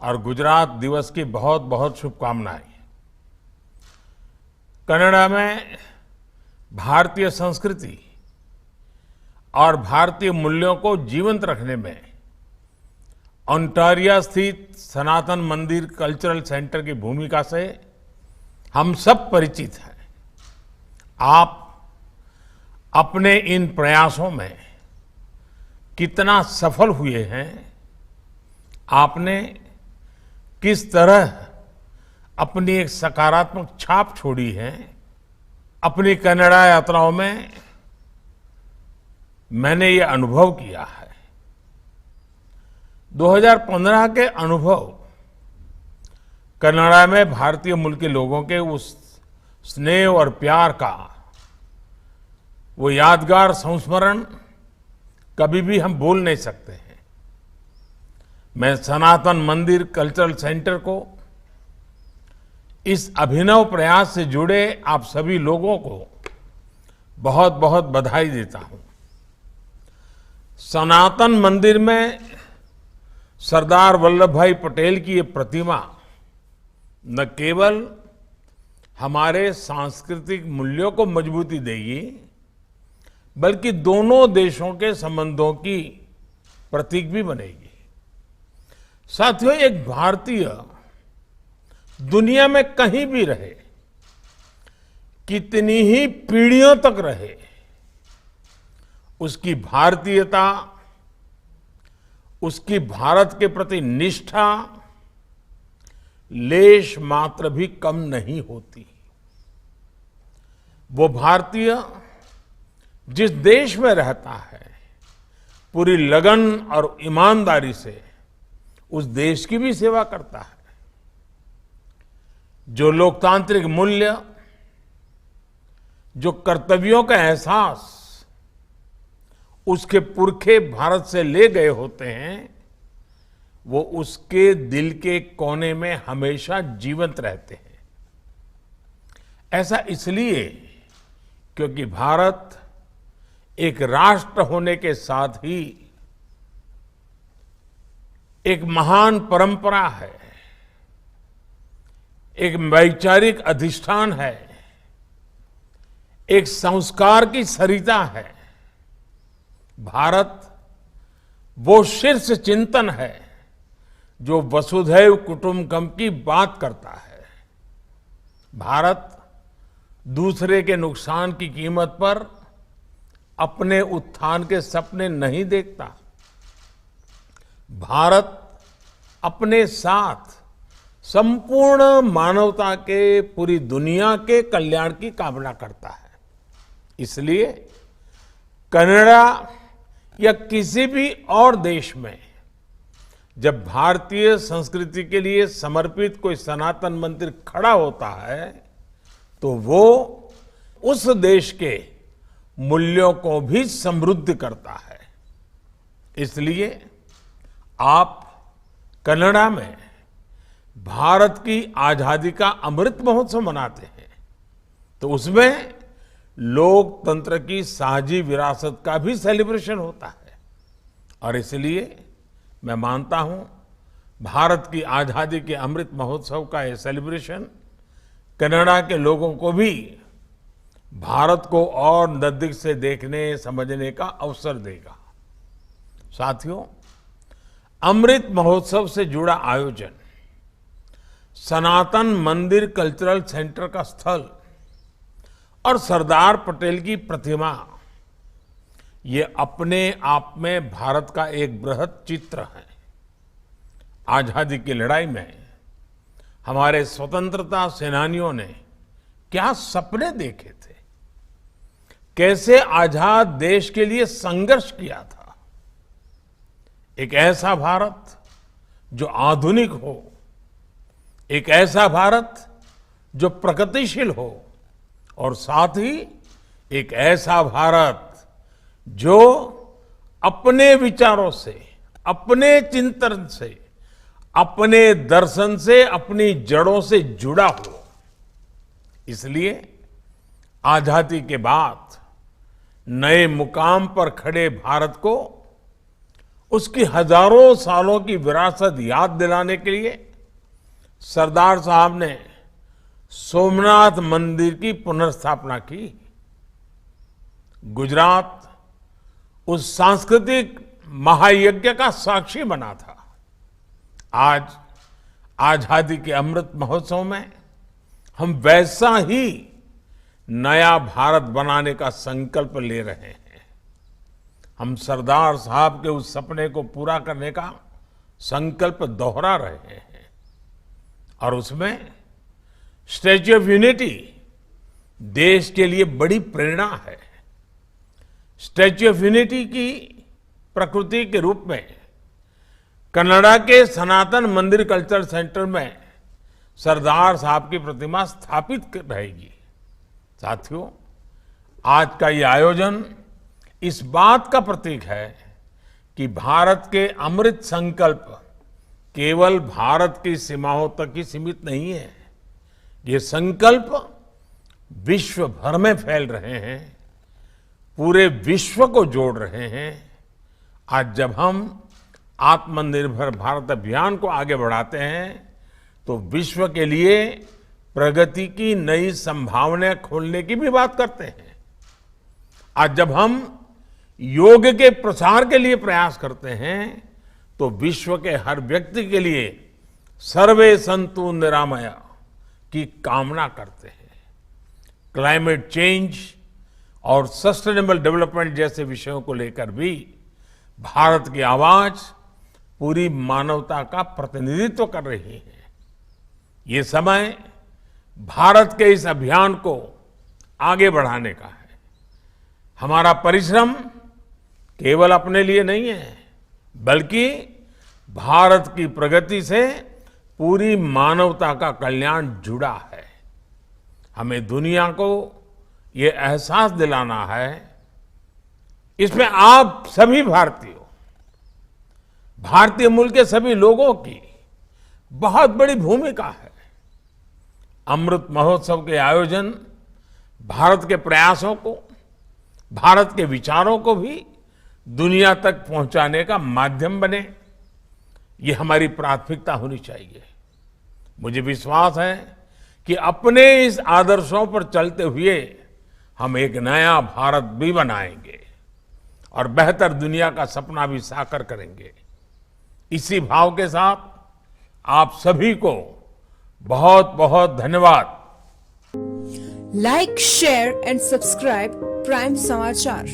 और गुजरात दिवस की बहुत बहुत शुभकामनाएं। कनाडा में भारतीय संस्कृति और भारतीय मूल्यों को जीवंत रखने में ओंटारियो स्थित सनातन मंदिर कल्चरल सेंटर की भूमिका से हम सब परिचित हैं। आप अपने इन प्रयासों में कितना सफल हुए हैं, आपने किस तरह अपनी एक सकारात्मक छाप छोड़ी है, अपनी कनाडा यात्राओं में मैंने ये अनुभव किया है। 2015 के अनुभव कनाडा में भारतीय मूल के लोगों के उस स्नेह और प्यार का वो यादगार संस्मरण कभी भी हम भूल नहीं सकते हैं। मैं सनातन मंदिर कल्चरल सेंटर को इस अभिनव प्रयास से जुड़े आप सभी लोगों को बहुत बहुत बधाई देता हूं। सनातन मंदिर में सरदार वल्लभ भाई पटेल की ये प्रतिमा न केवल हमारे सांस्कृतिक मूल्यों को मजबूती देगी, बल्कि दोनों देशों के संबंधों की प्रतीक भी बनेगी। साथियों, एक भारतीय दुनिया में कहीं भी रहे, कितनी ही पीढ़ियों तक रहे, उसकी भारतीयता, उसकी भारत के प्रति निष्ठा लेश मात्र भी कम नहीं होती। वो भारतीय जिस देश में रहता है, पूरी लगन और ईमानदारी से उस देश की भी सेवा करता है। जो लोकतांत्रिक मूल्य, जो कर्तव्यों का एहसास उसके पुरखे भारत से ले गए होते हैं, वो उसके दिल के कोने में हमेशा जीवंत रहते हैं। ऐसा इसलिए क्योंकि भारत एक राष्ट्र होने के साथ ही एक महान परंपरा है, एक वैचारिक अधिष्ठान है, एक संस्कार की सरिता है। भारत वो शीर्ष चिंतन है जो वसुधैव कुटुंबकम की बात करता है। भारत दूसरे के नुकसान की कीमत पर अपने उत्थान के सपने नहीं देखता। भारत अपने साथ संपूर्ण मानवता के, पूरी दुनिया के कल्याण की कामना करता है। इसलिए कनाडा या किसी भी और देश में जब भारतीय संस्कृति के लिए समर्पित कोई सनातन मंदिर खड़ा होता है, तो वो उस देश के मूल्यों को भी समृद्ध करता है। इसलिए आप कनाडा में भारत की आजादी का अमृत महोत्सव मनाते हैं, तो उसमें लोकतंत्र की साझी विरासत का भी सेलिब्रेशन होता है। और इसलिए मैं मानता हूं, भारत की आजादी के अमृत महोत्सव का ये सेलिब्रेशन कनाडा के लोगों को भी भारत को और नजदीक से देखने, समझने का अवसर देगा। साथियों, अमृत महोत्सव से जुड़ा आयोजन, सनातन मंदिर कल्चरल सेंटर का स्थल और सरदार पटेल की प्रतिमा, ये अपने आप में भारत का एक बृहद चित्र है। आजादी की लड़ाई में हमारे स्वतंत्रता सेनानियों ने क्या सपने देखे थे, कैसे आजाद देश के लिए संघर्ष किया था। एक ऐसा भारत जो आधुनिक हो, एक ऐसा भारत जो प्रगतिशील हो, और साथ ही एक ऐसा भारत जो अपने विचारों से, अपने चिंतन से, अपने दर्शन से, अपनी जड़ों से जुड़ा हो। इसलिए आजादी के बाद नए मुकाम पर खड़े भारत को उसकी हजारों सालों की विरासत याद दिलाने के लिए सरदार साहब ने सोमनाथ मंदिर की पुनर्स्थापना की। गुजरात उस सांस्कृतिक महायज्ञ का साक्षी बना था। आज आजादी के अमृत महोत्सव में हम वैसा ही नया भारत बनाने का संकल्प ले रहे हैं। हम सरदार साहब के उस सपने को पूरा करने का संकल्प दोहरा रहे हैं और उसमें स्टैच्यू ऑफ यूनिटी देश के लिए बड़ी प्रेरणा है। स्टैच्यू ऑफ यूनिटी की प्रकृति के रूप में कनाडा के सनातन मंदिर कल्चर सेंटर में सरदार साहब की प्रतिमा स्थापित रहेगी। साथियों, आज का ये आयोजन इस बात का प्रतीक है कि भारत के अमृत संकल्प केवल भारत की सीमाओं तक ही सीमित नहीं है। ये संकल्प विश्व भर में फैल रहे हैं, पूरे विश्व को जोड़ रहे हैं। आज जब हम आत्मनिर्भर भारत अभियान को आगे बढ़ाते हैं तो विश्व के लिए प्रगति की नई संभावनाएं खोलने की भी बात करते हैं। आज जब हम योग के प्रसार के लिए प्रयास करते हैं तो विश्व के हर व्यक्ति के लिए सर्वे संतु निरामया की कामना करते हैं। क्लाइमेट चेंज और सस्टेनेबल डेवलपमेंट जैसे विषयों को लेकर भी भारत की आवाज पूरी मानवता का प्रतिनिधित्व कर रही है। ये समय भारत के इस अभियान को आगे बढ़ाने का है। हमारा परिश्रम केवल अपने लिए नहीं है, बल्कि भारत की प्रगति से पूरी मानवता का कल्याण जुड़ा है। हमें दुनिया को ये एहसास दिलाना है, इसमें आप सभी भारतीय मूल के सभी लोगों की बहुत बड़ी भूमिका है। अमृत महोत्सव के आयोजन भारत के प्रयासों को, भारत के विचारों को भी दुनिया तक पहुंचाने का माध्यम बने, ये हमारी प्राथमिकता होनी चाहिए। मुझे विश्वास है कि अपने इस आदर्शों पर चलते हुए हम एक नया भारत भी बनाएंगे और बेहतर दुनिया का सपना भी साकार करेंगे। इसी भाव के साथ आप सभी को बहुत बहुत धन्यवाद। Like, share and subscribe prime समाचार।